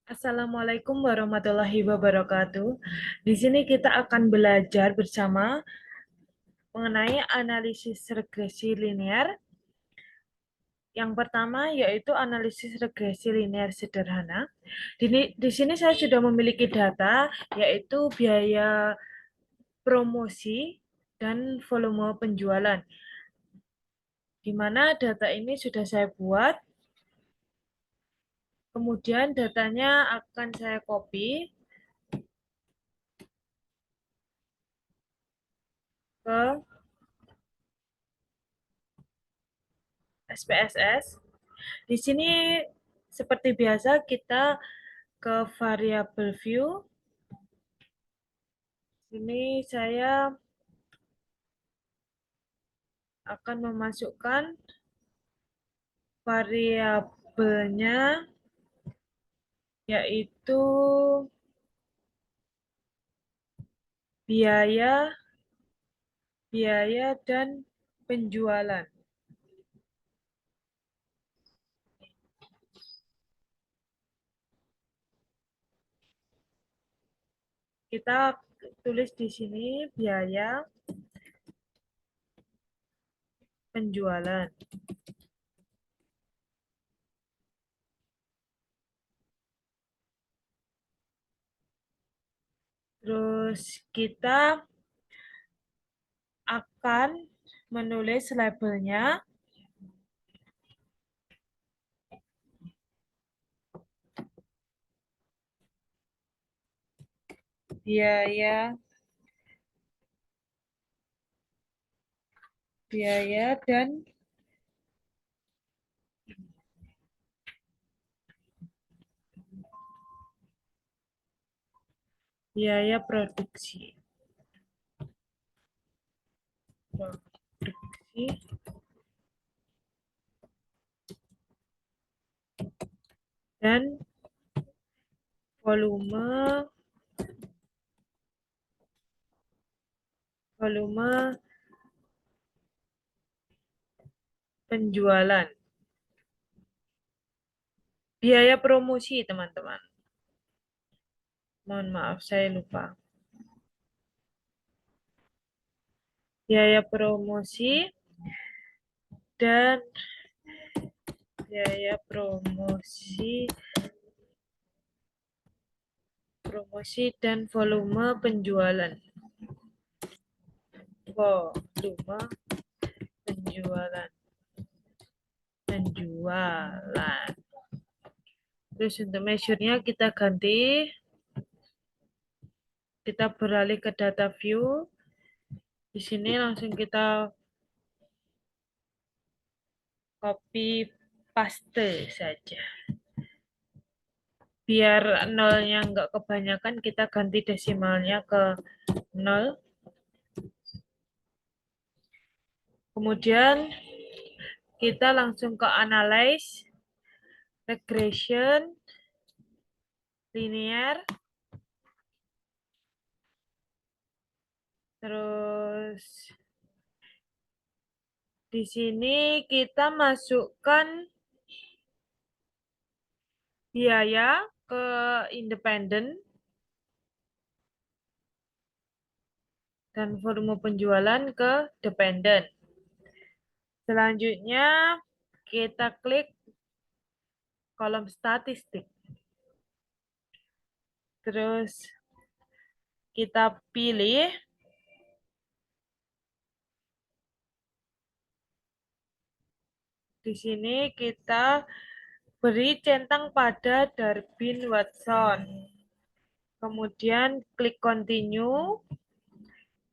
Assalamualaikum warahmatullahi wabarakatuh. Di sini kita akan belajar bersama mengenai analisis regresi linear. Yang pertama yaitu analisis regresi linear sederhana. Di sini saya sudah memiliki data yaitu biaya promosi dan volume penjualan. Di mana data ini sudah saya buat. Kemudian datanya akan saya copy ke SPSS. Di sini seperti biasa kita ke variable view. Ini saya akan memasukkan variabelnya yaitu biaya, biaya dan penjualan. Kita tulis di sini biaya penjualan. Terus kita akan menulis labelnya biaya dan biaya produksi. Dan volume penjualan. Biaya promosi, teman-teman. Mohon maaf, saya lupa. Biaya promosi dan biaya promosi dan volume penjualan. Volume penjualan. Terus untuk measure-nya kita ganti. Kita beralih ke data view. Di sini langsung kita copy paste saja. Biar nolnya nggak kebanyakan, kita ganti desimalnya ke 0. Kemudian kita langsung ke analyze, regression, linear. Terus di sini kita masukkan biaya ke independen dan volume penjualan ke dependen. Selanjutnya kita klik kolom statistik. Terus kita pilih di sini kita beri centang pada Darwin Watson. Kemudian klik continue.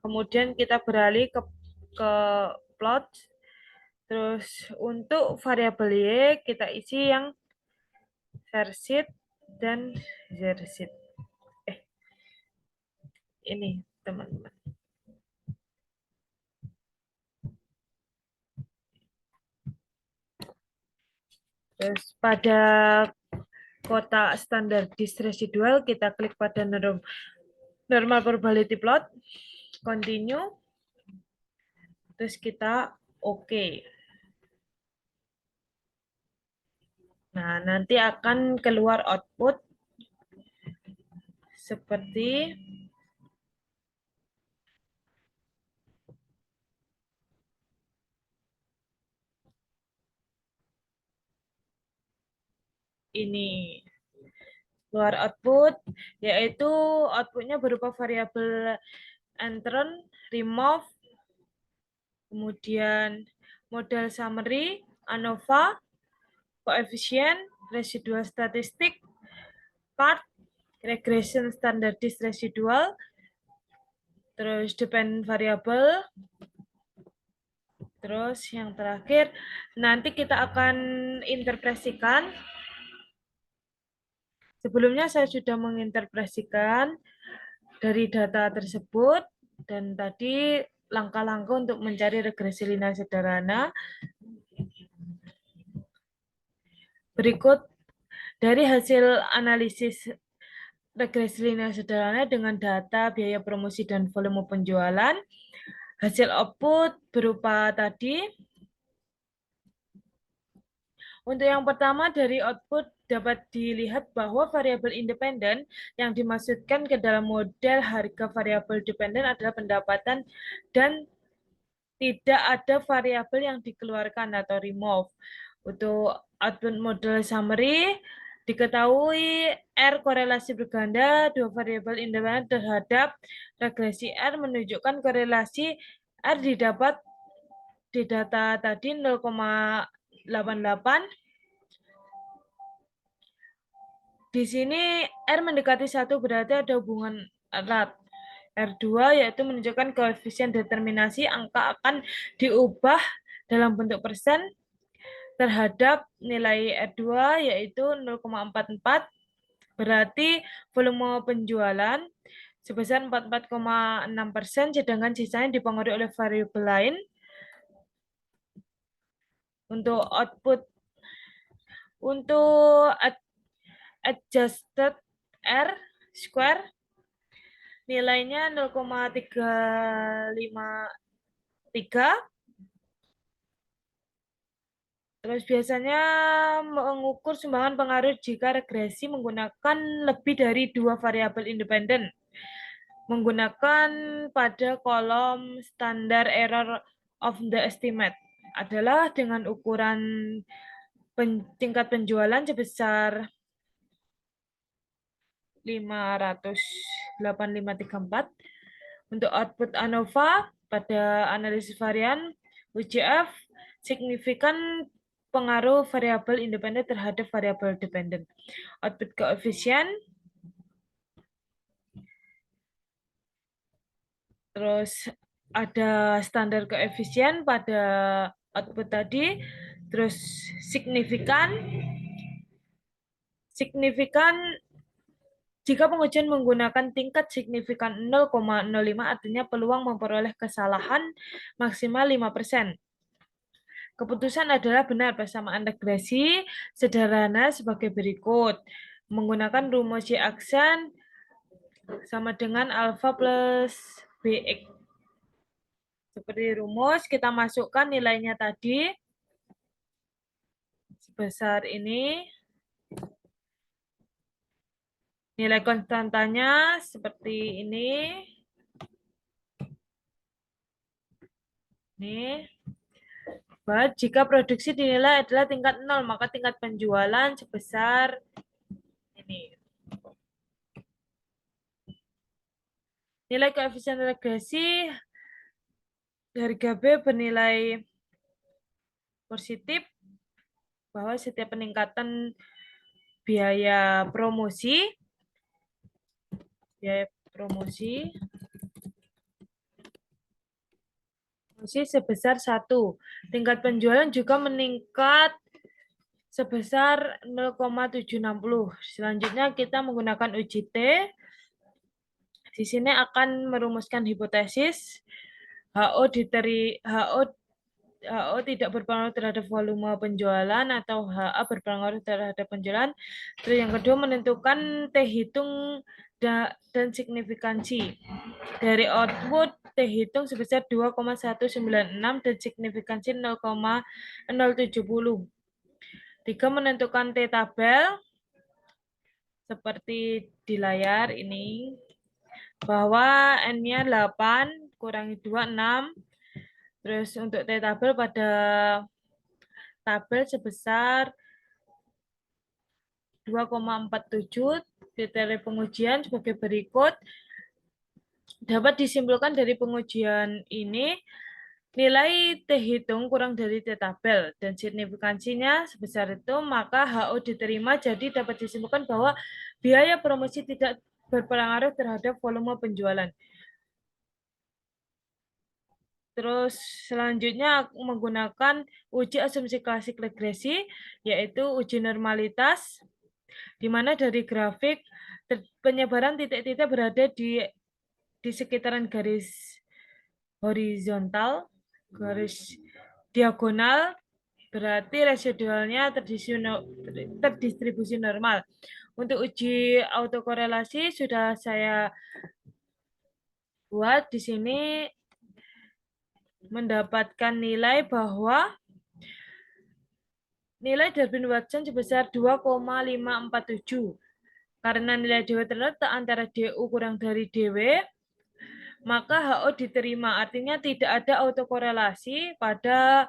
Kemudian kita beralih ke plot. Terus untuk variabel Y kita isi yang varsit dan zersit. Ini teman-teman. Terus pada kotak standar disk residual kita klik pada normal probability plot, continue, terus kita oke. Nah, nanti akan keluar output seperti ini. Keluar output, yaitu outputnya berupa variabel entron, remove, kemudian model summary, ANOVA, koefisien, residual statistik, part, regression standardized residual, terus dependent variable, terus yang terakhir nanti kita akan interpretasikan. Sebelumnya saya sudah menginterpretasikan dari data tersebut dan tadi langkah-langkah untuk mencari regresi linear sederhana. Berikut dari hasil analisis regresi linear sederhana dengan data biaya promosi dan volume penjualan. Hasil output berupa tadi. Untuk yang pertama dari output dapat dilihat bahwa variabel independen yang dimasukkan ke dalam model harga variabel dependen adalah pendapatan dan tidak ada variabel yang dikeluarkan atau remove. Untuk output model summary, diketahui R korelasi berganda dua variabel independen terhadap regresi R menunjukkan korelasi R didapat di data tadi 0,88. Di sini R mendekati 1 berarti ada hubungan erat. R2 yaitu menunjukkan koefisien determinasi angka akan diubah dalam bentuk persen terhadap nilai R2 yaitu 0,44 berarti volume penjualan sebesar 44,6%, sedangkan sisanya dipengaruhi oleh variabel lain. Untuk output, untuk adjusted R square nilainya 0,353. Terus biasanya mengukur sumbangan pengaruh jika regresi menggunakan lebih dari 2 variabel independen. Menggunakan pada kolom standar error of the estimate adalah dengan ukuran tingkat penjualan sebesar 58534. Untuk output ANOVA pada analisis varian UCF signifikan pengaruh variabel independen terhadap variabel dependen. Output koefisien, terus ada standar koefisien pada output tadi, terus signifikan jika pengujian menggunakan tingkat signifikan 0,05 artinya peluang memperoleh kesalahan maksimal 5%. Keputusan adalah benar persamaan regresi sederhana sebagai berikut. Menggunakan rumus Y aksen sama dengan alfa plus BX. Seperti rumus, kita masukkan nilainya tadi sebesar ini. Nilai konstantanya seperti ini. Ini. Jika produksi dinilai adalah tingkat 0, maka tingkat penjualan sebesar ini. Nilai koefisien regresi harga B bernilai positif bahwa setiap peningkatan biaya promosi sebesar 1. Tingkat penjualan juga meningkat sebesar 0,760. Selanjutnya kita menggunakan uji T. Di sini akan merumuskan hipotesis HO tidak berpengaruh terhadap volume penjualan atau HA berpengaruh terhadap penjualan. Terus yang kedua menentukan T hitung dan signifikansi. Dari output T hitung sebesar 2,196 dan signifikansi 0,070. 3 menentukan T tabel seperti di layar ini, bahwa N-nya 8, kurangi 2, 6. Terus untuk T-tabel pada tabel sebesar 2,47. Kriteria pengujian sebagai berikut. Dapat disimpulkan dari pengujian ini, nilai T hitung kurang dari T tabel dan signifikansinya sebesar itu, maka HO diterima. Jadi dapat disimpulkan bahwa biaya promosi tidak berpengaruh terhadap volume penjualan. Terus selanjutnya aku menggunakan uji asumsi klasik regresi, yaitu uji normalitas, di mana dari grafik penyebaran titik-titik berada di sekitaran garis horizontal, garis diagonal, berarti residualnya terdistribusi normal. Untuk uji autokorelasi sudah saya buat di sini, mendapatkan nilai bahwa nilai Darwin-Watson sebesar 2,547. Karena nilai DW terletak antara DU kurang dari DW, maka HO diterima. Artinya tidak ada autokorelasi pada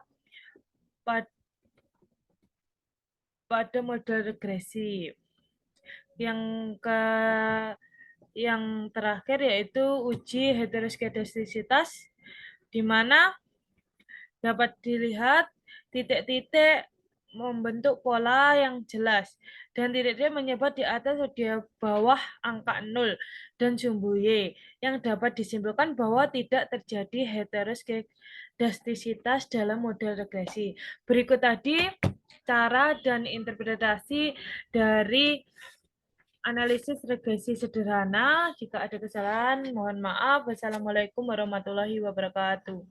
model regresi. Yang ke yang terakhir yaitu uji heteroskedastisitas, di mana dapat dilihat titik-titik membentuk pola yang jelas dan titik-titik menyebar di atas atau di bawah angka 0 dan sumbu Y, yang dapat disimpulkan bahwa tidak terjadi heteroskedastisitas dalam model regresi. Berikut tadi cara dan interpretasi dari analisis regresi sederhana. Jika ada kesalahan, mohon maaf. Wassalamualaikum warahmatullahi wabarakatuh.